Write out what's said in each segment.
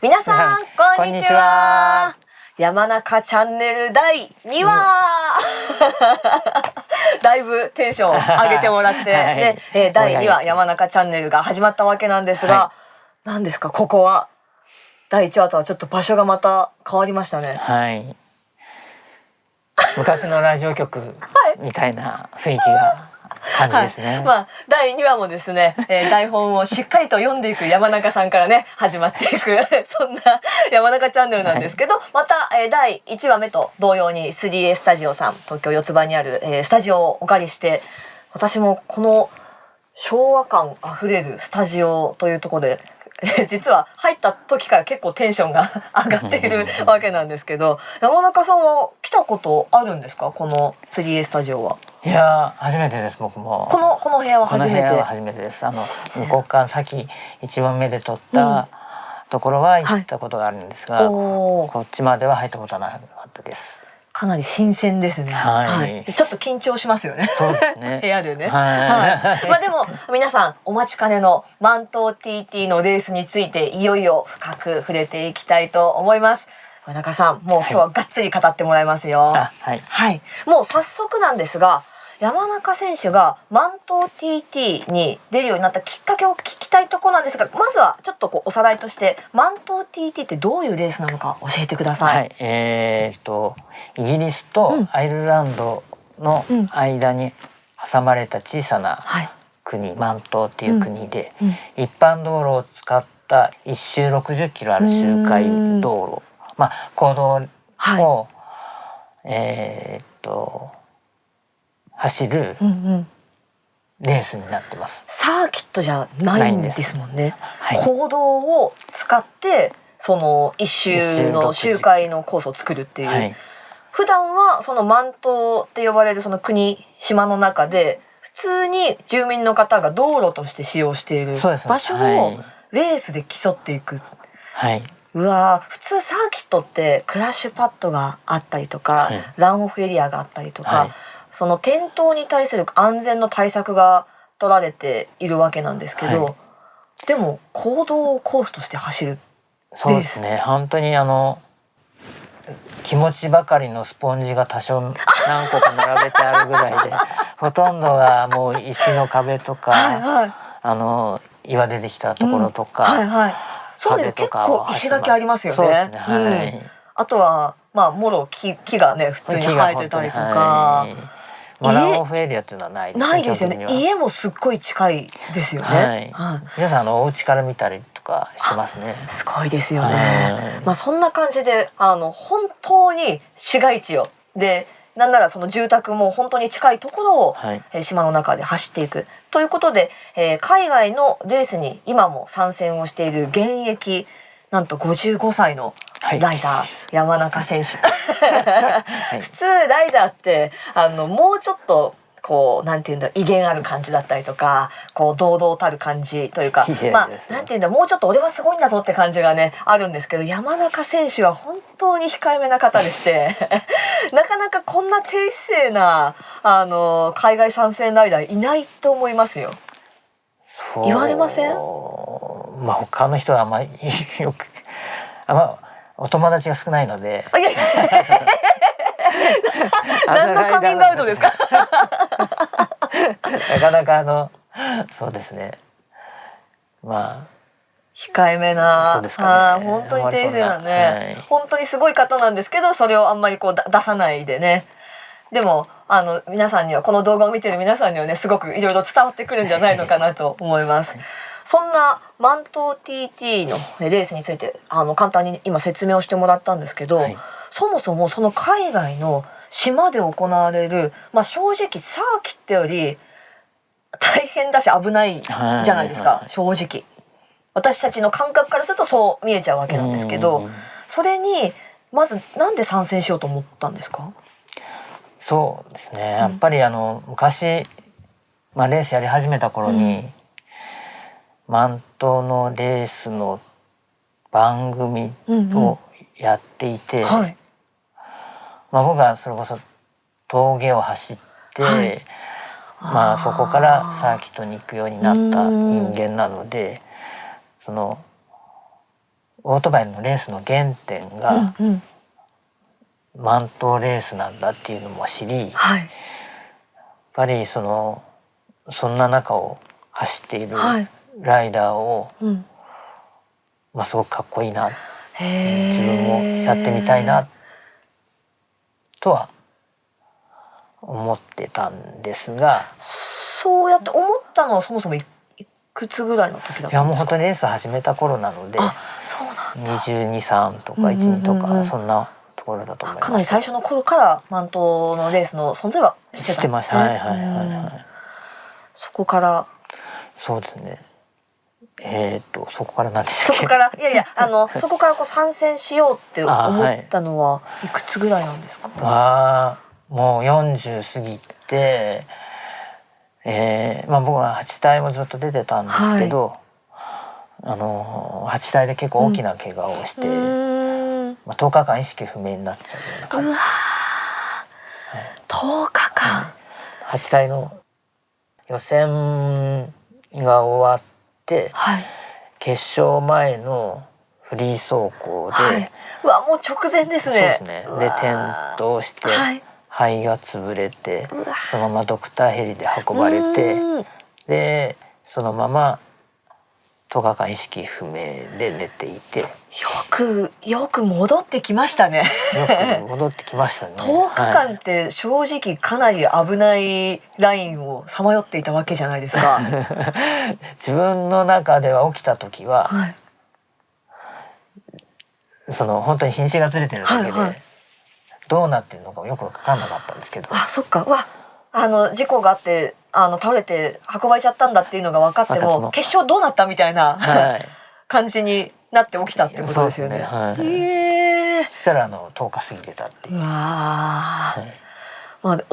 皆さんこんにちは。山中チャンネル第2話、だいぶテンション上げてもらってね、第2話山中チャンネルが始まったわけなんですが、何ですかここは。第1話とはちょっと場所がまた変わりましたね。はい。昔のラジオ局みたいな雰囲気が感じですね。まあ第2話もですね、台本をしっかりと読んでいく山中さんからね始まっていくそんな山中チャンネルなんですけど、また、第1話目と同様に 3A スタジオさん、東京四つ葉にある、スタジオをお借りして、私もこの昭和感あふれるスタジオというところで実は入った時から結構テンションが上がっているわけなんですけど、山中さんは来たことあるんですか、この 3A スタジオは。いや初めてです。僕もこの部屋は初めて。この部屋は初めてです。向こうからさっき1番目で撮ったところは行ったことがあるんですが、こっちまでは入ったことはなかったです。かなり新鮮ですね。はい。ちょっと緊張しますよね。そうですね。部屋でね。はい。まあでも皆さんお待ちかねのマント TT のレースについていよいよ深く触れていきたいと思います。山中さん、もう今日はがっつり語ってもらいますよ。はい。はい。もう早速なんですが、山中選手がマント TT に出るようになったきっかけを聞きたいところなんですが、まずはちょっとおさらいとしてマント TT ってどういうレースなのか教えてください。はい。イギリスとアイルランドの間に挟まれた小さな国、マントっていう国で、一般道路を使った1周60キロある周回道路、公道を、走るレースになってます。サーキットじゃないんですもんね。公道を使ってその一周の周回のコースを作るっていう。普段はそのマントって呼ばれるその国島の中で普通に住民の方が道路として使用している場所をレースで競っていく。うわ、普通サーキットってクラッシュパッドがあったりとか、ランオフエリアがあったりとか、その転倒に対する安全の対策が取られているわけなんですけど、でも公道をコースとして走る。そうですね。本当に気持ちばかりのスポンジが多少何個か並べてあるぐらいでほとんどがもう石の壁とか岩でできたところとか、そうです。結構石垣ありますよね。あとはもろ木がね普通に生えてたりとか。ランオフエリアっていうのはないですよね。家もすっごい近いですよね。皆さんお家から見たりとかしてますね。すごいですよね。そんな感じで本当に市街地をで、なんならその住宅も本当に近いところを島の中で走っていくということで、海外のレースに今も参戦をしている現役なんと55歳のライダー、山中選手普通ライダーってもうちょっとこうなんていうんだ、威厳ある感じだったりとか、こう堂々たる感じというか、なんていうんだ、もうちょっと俺はすごいんだぞって感じがねあるんですけど、山中選手は本当に控えめな方でしてなかなかこんな低姿勢な海外参戦ライダーいないと思いますよ。言われません？他の人はあんまりよくお友達が少ないので。何のカミングアウトですか？なかなかそうですね。控えめな、本当に低姿勢なね、本当にすごい方なんですけど、それをあんまりこう出さないでね。でも皆さんには、この動画を見てる皆さんにはね、すごくいろいろ伝わってくるんじゃないのかなと思います。そんなマント TT のレースについて簡単に今説明をしてもらったんですけど、そもそもその海外の島で行われる、正直サーキットより大変だし危ないじゃないですか、正直。私たちの感覚からするとそう見えちゃうわけなんですけど、それにまずなんで参戦しようと思ったんですか？そうですね。やっぱり昔、レースやり始めた頃に、マントのレースの番組をやっていて、僕がそれこそ峠を走って、そこからサーキットに行くようになった人間なので、オートバイのレースの原点がマントレースなんだっていうのも知り、はい、やっぱりそんな中を走っているライダーを、すごくかっこいいな、自分もやってみたいなとは思ってたんですが、そうやって思ったのはそもそもいくつぐらいの時だったんですか？いやもう本当にレース始めた頃なので、そうなんだ。22、3とか12とかそんなところだと思います。かなり最初の頃からマントのレースの存在は知ってたんですね。知ってました。はいはいはいはい。そこからそうですね。そこからなんですか。そこからそこから参戦しようって思ったのはいくつぐらいなんですか？もう40過ぎて、僕は8体もずっと出てたんですけど、8体で結構大きな怪我をして、10日間意識不明になっちゃうような感じ。10日間。8体の予選が終わって、決勝前のフリー走行で、もう直前ですね。そうですね。で転倒して、肺が潰れて、そのままドクターヘリで運ばれて、でそのまま10日間意識不明で寝ていて、よく戻ってきましたね。よく戻ってきましたね。10日間って正直かなり危ないラインをさまよっていたわけじゃないですか。自分の中では起きた時は、本当に日にちがずれてるだけで、どうなってるのかよく分かんなかったんですけど、そっか、事故があって倒れて運ばれちゃったんだっていうのが分かっても、決勝どうなったみたいな感じになって起きたってことですよね。そしたら10日過ぎてたっていう。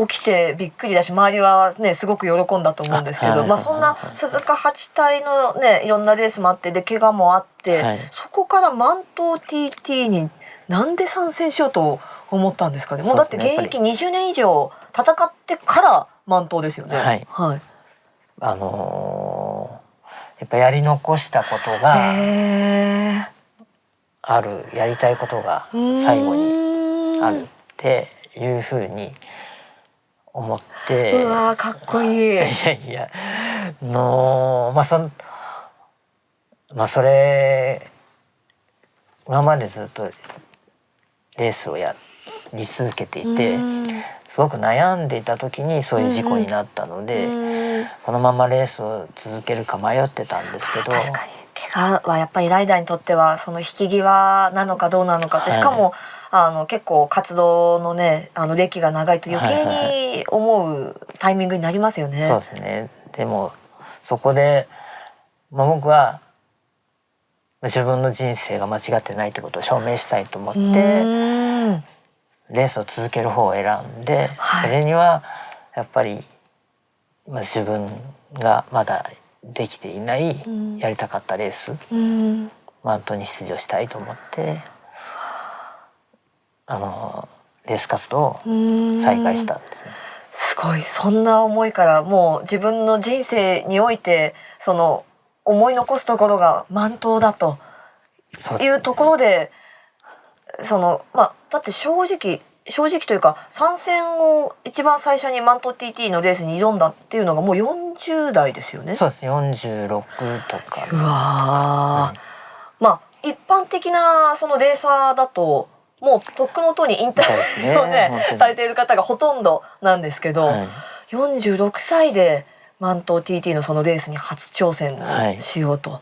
起きてびっくりだし、周りはねすごく喜んだと思うんですけど、そんな鈴鹿8体のねいろんなレースもあって、で怪我もあって、そこからマント TT になんで参戦しようと思ったんですかね。もうだって現役20年以上戦ってからマントですよね。やっぱやり残したことがある、やりたいことが最後にあるっていうふうに思って、かっこいい。それ今までずっとレースをやり続けていて、すごく悩んでいた時にそういう事故になったので、このままレースを続けるか迷ってたんですけど、確かに怪我はやっぱりライダーにとってはその引き際なのかどうなのかって、しかも結構活動のね歴が長いと余計に思うタイミングになりますよね。そうですね。でもそこで、僕は自分の人生が間違ってないってことを証明したいと思って、レースを続ける方を選んで、それにはやっぱり自分がまだできていないやりたかったレース、マントに出場したいと思って、レース活動を再開したんですね。すごい、そんな思いからもう自分の人生においてその思い残すところがマントだというところで、だって正直というか参戦を一番最初にマント TT のレースに挑んだっていうのがもう40代ですよね。そうです。46とか。一般的なそのレーサーだともうとっくのとに引退をねされている方がほとんどなんですけど、46歳でマント TT のそのレースに初挑戦しようと。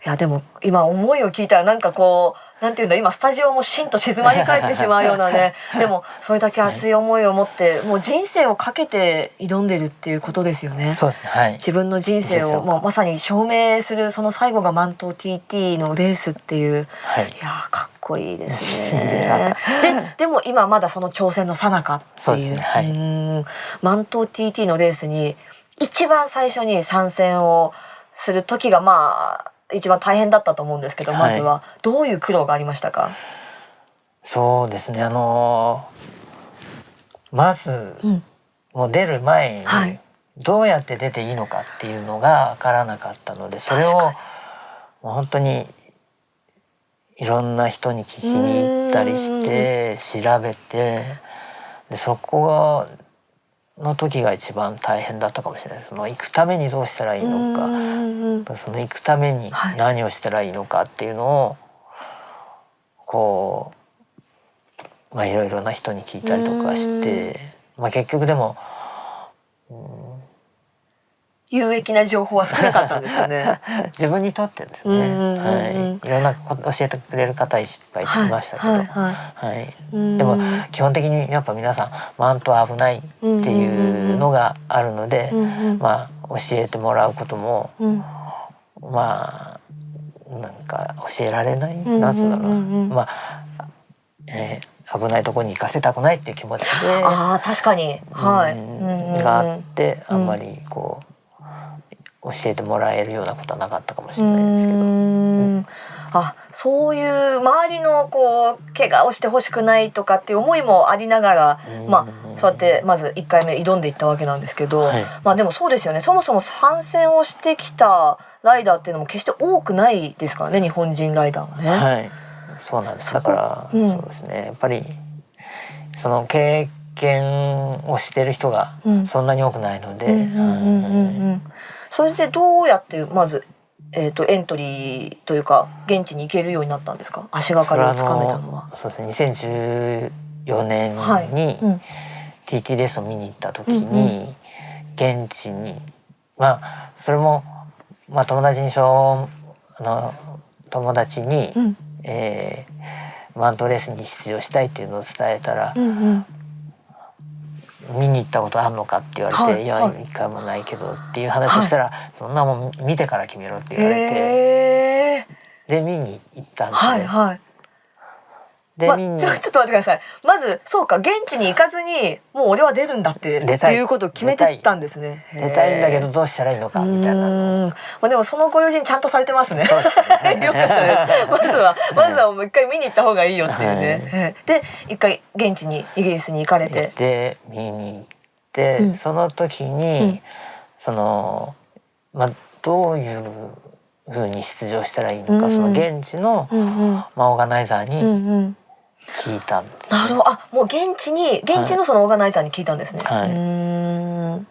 いやでも今思いを聞いたらなんかこうなんていうんだ、今スタジオもしんと静まり返ってしまうようなねでもそれだけ熱い思いを持ってもう人生をかけて挑んでるっていうことですよね。そうですね。自分の人生をまさに証明するその最後がマント TT のレースっていう、いやかっこいいですね。でも今まだその挑戦の最中っていう、マント TT のレースに一番最初に参戦をする時が一番大変だったと思うんですけど、まずはどういう苦労がありましたか？そうですね。まず、もう出る前にどうやって出ていいのかっていうのが分からなかったので、それをもう本当にいろんな人に聞きに行ったりして調べて、でそこの時が一番大変だったかもしれない。その行くためにどうしたらいいのか、その行くために何をしたらいいのかっていうのをこういろいろな人に聞いたりとかして、結局でも、有益な情報は少なかったんですかね。自分にとってですね、いろんなこと教えてくれる方いっぱいいましたけど、でも基本的にやっぱ皆さんマントは危ないっていうのがあるので、教えてもらうことも、なんか教えられない、なんつうんだろうな、危ないところに行かせたくないっていう気持ちで、確かに、があって、あんまりこう教えてもらえるようなことはなかったかもしれないですけど、そういう周りのこう怪我をしてほしくないとかっていう思いもありながら、そうやってまず1回目挑んでいったわけなんですけど、でもそうですよね。そもそも参戦をしてきたライダーっていうのも決して多くないですからね、日本人ライダーはね。そうなんです。だから、そうですね。やっぱりその経験をしてる人がそんなに多くないので、それでどうやってまずエントリーというか現地に行けるようになったんですか？足がかりをつかめたのは。そうですね。2014年に TT レースを見に行った時に、現地にそれも友達にマントレースに出場したいっていうのを伝えたら、見に行ったことあるのかって言われて、いや一回もないけどっていう話をしたら、そんなもん見てから決めろって言われて、で見に行ったんですね。でちょっと待ってください。まずそうか、現地に行かずにもう俺は出るんだっていうことを決めてったんですね。出たいんだけどどうしたらいいのかみたいなの。でもそのご友人ちゃんとされてますね。よかったです。まずはもう一回見に行った方がいいよっていうね。で一回現地にイギリスに行かれて、で見に行って、その時にどういうふうに出場したらいいのか、その現地のオーガナイザーに聞いたんです、ね。なるほど。もう現地のそのオーガナイザーに聞いたんですね。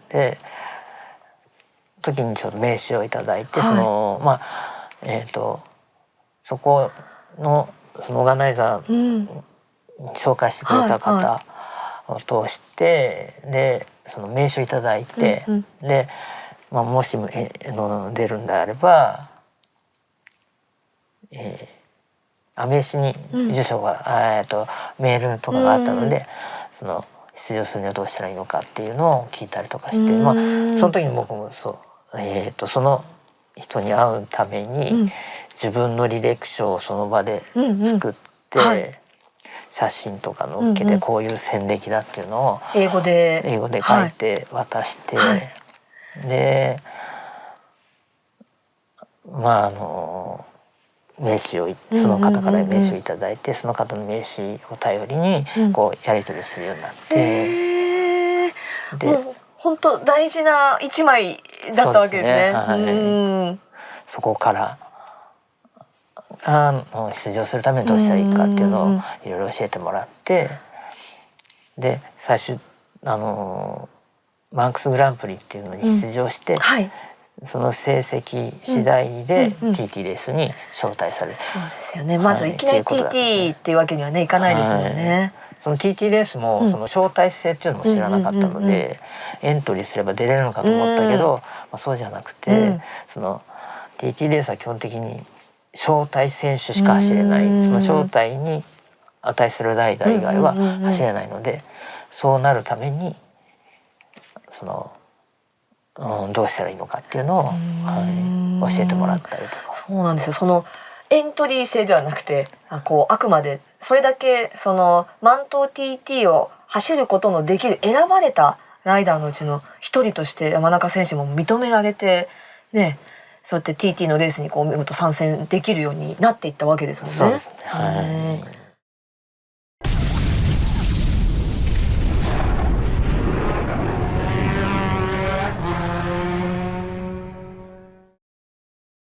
で時にちょっと名刺をいただいて、そこのそのオーガナイザーに紹介してくれた方を通して、でその名刺をいただいて、で、もし出るんであれば、名刺に住所が、メールとかがあったので、その出場するにはどうしたらいいのかっていうのを聞いたりとかして、その時に僕もその人に会うために、自分の履歴書をその場で作って、写真とか載っけて、こういう戦歴だっていうのを英語で書いて渡して、で名刺をその方から名刺をいただいて、その方の名刺を頼りにこうやり取りするようになって、でもう本当大事な一枚だったわけですね。そこから出場するためにどうしたらいいかっていうのをいろいろ教えてもらって、で最終マンクスグランプリっていうのに出場して、その成績次第で TT レースに招待される。そうですよね。まずいきなり TT っていうわけにはねいかないですもんね。その TT レースもその招待制っていうのも知らなかったので、エントリーすれば出れるのかと思ったけど、そうじゃなくて、その TT レースは基本的に招待選手しか走れない、その招待に値するライダー以外は走れないので、そうなるためにどうしたらいいのかっていうのを、教えてもらったりとか。そうなんですよ。そのエントリー制ではなくて、あくまでそれだけそのマント TT を走ることのできる選ばれたライダーのうちの一人として山中選手も認められてね、そうやって TT のレースに見事参戦できるようになっていったわけですもんね。そうですね。